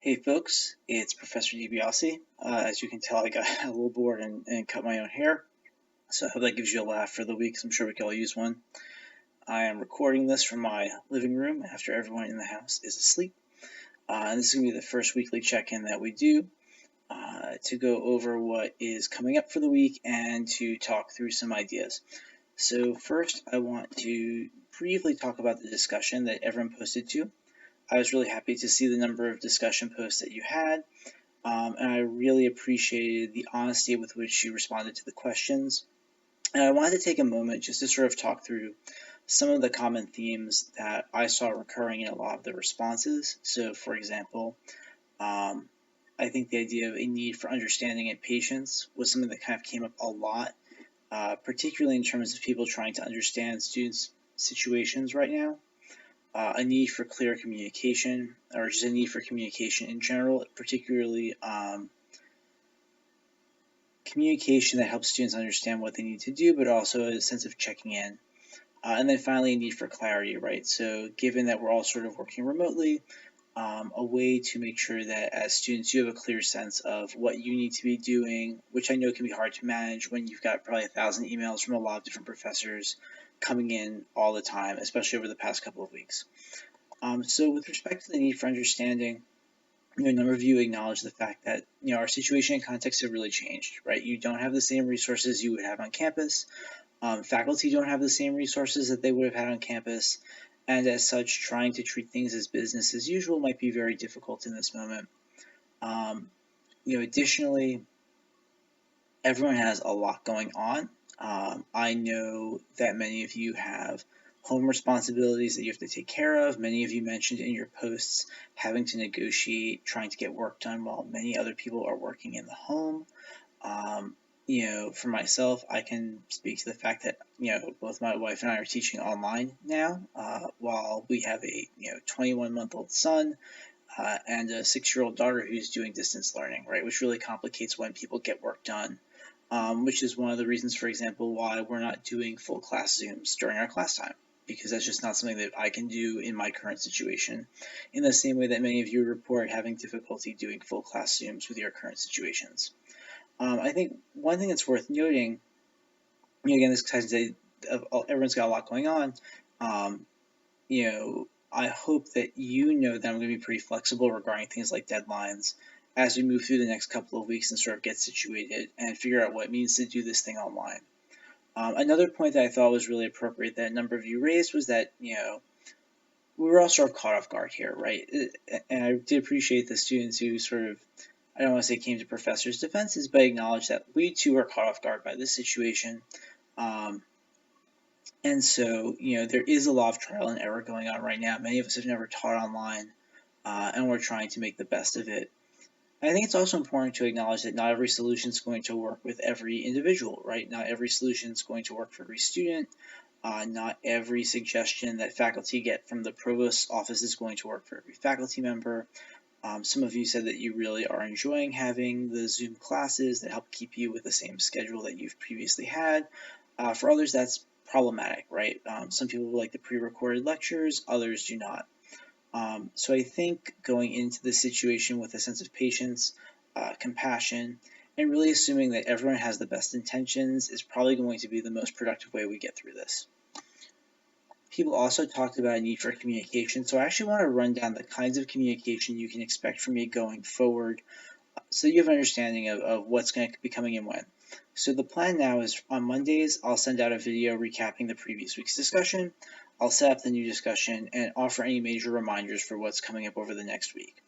Hey folks, it's Professor DiBiase. As you can tell, I got a little bored and cut my own hair, so I hope that gives you a laugh for the week, 'cause I'm sure we could all use one. I am recording this from my living room after everyone in the house is asleep, and this is going to be the first weekly check-in that we do to go over what is coming up for the week and to talk through some ideas. So first, I want to briefly talk about the discussion that everyone posted to. I was really happy to see the number of discussion posts that you had. And I really appreciated the honesty with which you responded to the questions. And I wanted to take a moment just to sort of talk through some of the common themes that I saw recurring in a lot of the responses. So, for example, I think the idea of a need for understanding and patience was something that kind of came up a lot, particularly in terms of people trying to understand students' situations right now. A need for clear communication, or just a need for communication in general, particularly communication that helps students understand what they need to do, but also a sense of checking in. And then finally, a need for clarity, right? So given that we're all sort of working remotely, a way to make sure that as students you have a clear sense of what you need to be doing, which I know can be hard to manage when you've got probably 1,000 emails from a lot of different professors coming in all the time, especially over the past couple of weeks. So with respect to the need for understanding, a number of you acknowledge the fact that our situation and context have really changed, right? You don't have the same resources you would have on campus. Faculty don't have the same resources that they would have had on campus, and as such, trying to treat things as business as usual might be very difficult in this moment. Additionally, everyone has a lot going on. I know that many of you have home responsibilities that you have to take care of. Many of you mentioned in your posts having to negotiate, trying to get work done while many other people are working in the home. For myself, I can speak to the fact that, both my wife and I are teaching online now, while we have a, 21-month-old son, and a 6-year-old daughter who's doing distance learning, right, which really complicates when people get work done, which is one of the reasons, for example, why we're not doing full class Zooms during our class time, because that's just not something that I can do in my current situation, in the same way that many of you report having difficulty doing full class Zooms with your current situations. I think one thing that's worth noting, again, this ties to everyone's got a lot going on. I hope that that I'm going to be pretty flexible regarding things like deadlines as we move through the next couple of weeks and sort of get situated and figure out what it means to do this thing online. Another point that I thought was really appropriate that a number of you raised was that, we were all sort of caught off guard here, right? And I did appreciate the students who sort of, I don't want to say came to professors' defenses, but acknowledged that we too are caught off guard by this situation. And so, there is a lot of trial and error going on right now. Many of us have never taught online, and we're trying to make the best of it. I think it's also important to acknowledge that not every solution is going to work with every individual, right? Not every solution is going to work for every student. Not every suggestion that faculty get from the provost's office is going to work for every faculty member. Some of you said that you really are enjoying having the Zoom classes that help keep you with the same schedule that you've previously had. For others, that's problematic, right? Some people like the pre-recorded lectures, others do not. So I think going into this situation with a sense of patience, compassion, and really assuming that everyone has the best intentions is probably going to be the most productive way we get through this. People also talked about a need for communication, so I actually want to run down the kinds of communication you can expect from me going forward, so you have an understanding of what's going to be coming in when. So the plan now is on Mondays, I'll send out a video recapping the previous week's discussion. I'll set up the new discussion and offer any major reminders for what's coming up over the next week.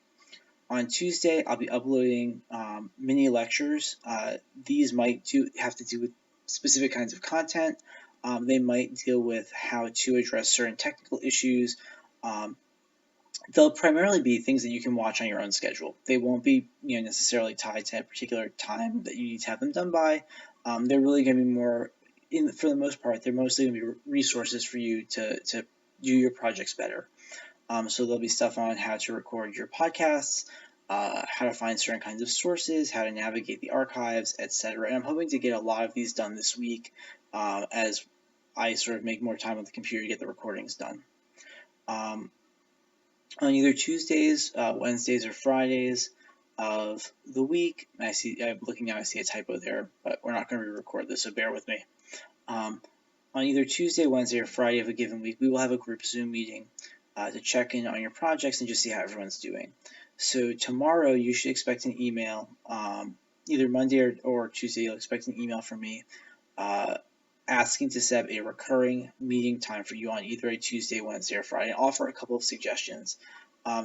On Tuesday, I'll be uploading mini lectures. These might have to do with specific kinds of content. They might deal with how to address certain technical issues. They'll primarily be things that you can watch on your own schedule. They won't be necessarily tied to a particular time that you need to have them done by. They're really going to be more, for the most part, they're mostly going to be resources for you to do your projects better. So there'll be stuff on how to record your podcasts, how to find certain kinds of sources, how to navigate the archives, etc. And I'm hoping to get a lot of these done this week as I sort of make more time on the computer to get the recordings done. on either Tuesdays, Wednesdays, or Fridays of the week. I'm looking now, I see a typo there, but we're not going to re-record this, so bear with me. On either Tuesday, Wednesday, or Friday of a given week, we will have a group Zoom meeting to check in on your projects and just see how everyone's doing. So tomorrow, you should expect an email, either Monday or Tuesday, you'll expect an email from me asking to set a recurring meeting time for you on either a Tuesday, Wednesday, or Friday, and offer a couple of suggestions.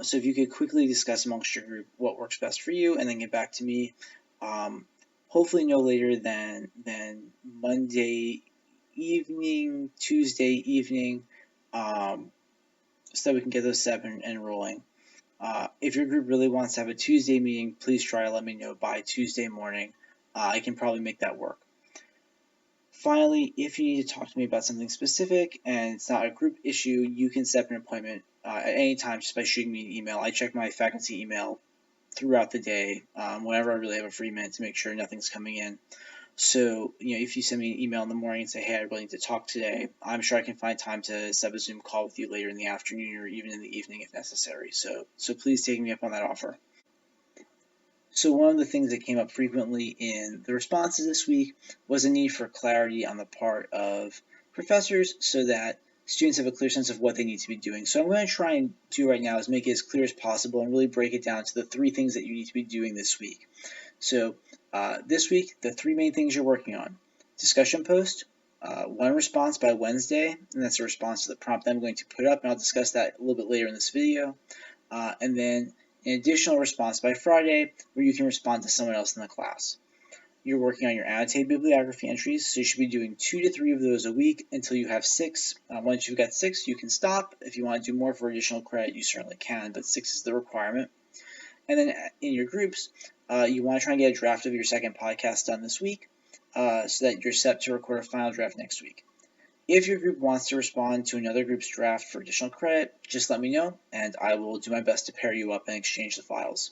So if you could quickly discuss amongst your group what works best for you, and then get back to me, hopefully no later than Monday evening, Tuesday evening, so that we can get those set and rolling. If your group really wants to have a Tuesday meeting, please try to let me know by Tuesday morning. I can probably make that work. Finally, if you need to talk to me about something specific and it's not a group issue, you can set up an appointment at any time just by shooting me an email. I check my faculty email throughout the day, whenever I really have a free minute, to make sure nothing's coming in. So, if you send me an email in the morning and say, hey, I really need to talk today, I'm sure I can find time to set up a Zoom call with you later in the afternoon or even in the evening if necessary. So please take me up on that offer. So one of the things that came up frequently in the responses this week was a need for clarity on the part of professors so that students have a clear sense of what they need to be doing. So I'm going to try and do right now is make it as clear as possible and really break it down to the 3 things that you need to be doing this week. So this week, the 3 main things you're working on: discussion post, 1 response by Wednesday, and that's a response to the prompt that I'm going to put up, and I'll discuss that a little bit later in this video, and then an additional response by Friday where you can respond to someone else in the class. You're working on your annotated bibliography entries, so you should be doing 2 to 3 of those a week until you have 6. Once you've got 6, you can stop. If you want to do more for additional credit, you certainly can, but 6 is the requirement. And then in your groups, you want to try and get a draft of your second podcast done this week so that you're set to record a final draft next week. If your group wants to respond to another group's draft for additional credit, just let me know, and I will do my best to pair you up and exchange the files.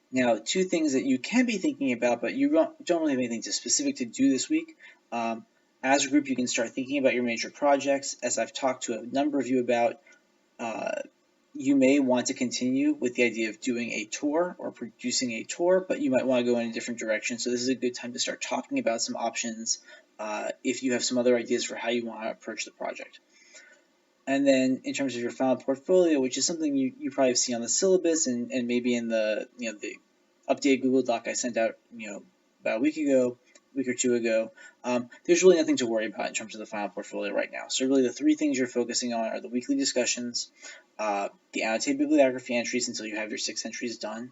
Now, 2 things that you can be thinking about, but you don't really have anything specific to do this week. As a group, you can start thinking about your major projects. As I've talked to a number of you about, you may want to continue with the idea of doing a tour or producing a tour, but you might want to go in a different direction. So this is a good time to start talking about some options if you have some other ideas for how you want to approach the project. And then in terms of your final portfolio, which is something you probably see on the syllabus and maybe in the the updated Google Doc I sent out about a week or 2 ago, there's really nothing to worry about in terms of the final portfolio right now. So really the 3 things you're focusing on are the weekly discussions, the annotated bibliography entries until you have your 6 entries done,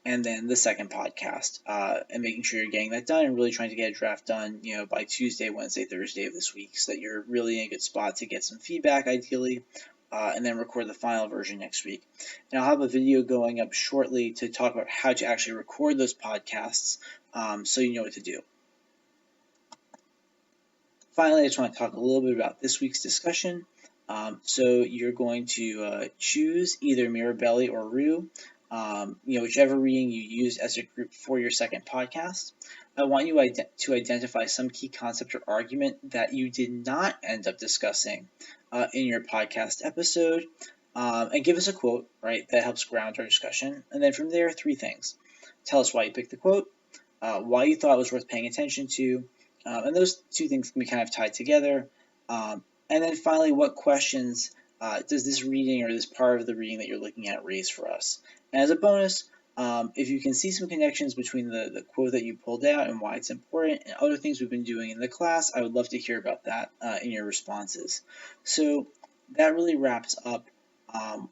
and then the second podcast, and making sure you're getting that done and really trying to get a draft done, by Tuesday, Wednesday, Thursday of this week so that you're really in a good spot to get some feedback ideally, and then record the final version next week. And I'll have a video going up shortly to talk about how to actually record those podcasts so you know what to do. Finally, I just want to talk a little bit about this week's discussion. So you're going to choose either Mirabelli or Rue, whichever reading you use as a group for your second podcast. I want you to identify some key concept or argument that you did not end up discussing in your podcast episode, and give us a quote, right, that helps ground our discussion. And then from there, 3 things. Tell us why you picked the quote, why you thought it was worth paying attention to, and those 2 things can be kind of tied together. And then finally, what questions does this reading or this part of the reading that you're looking at raise for us? And as a bonus, if you can see some connections between the quote that you pulled out and why it's important and other things we've been doing in the class, I would love to hear about that in your responses. So that really wraps up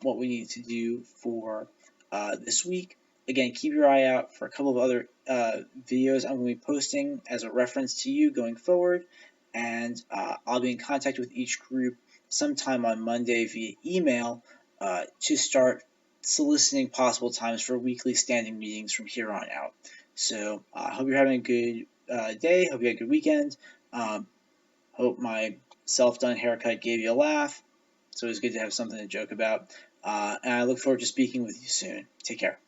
what we need to do for this week. Again, keep your eye out for a couple of other videos I'm going to be posting as a reference to you going forward, and I'll be in contact with each group sometime on Monday via email to start soliciting possible times for weekly standing meetings from here on out. So I hope you're having a good day. Hope you had a good weekend. Hope my self-done haircut gave you a laugh. So it was good to have something to joke about. And I look forward to speaking with you soon. Take care.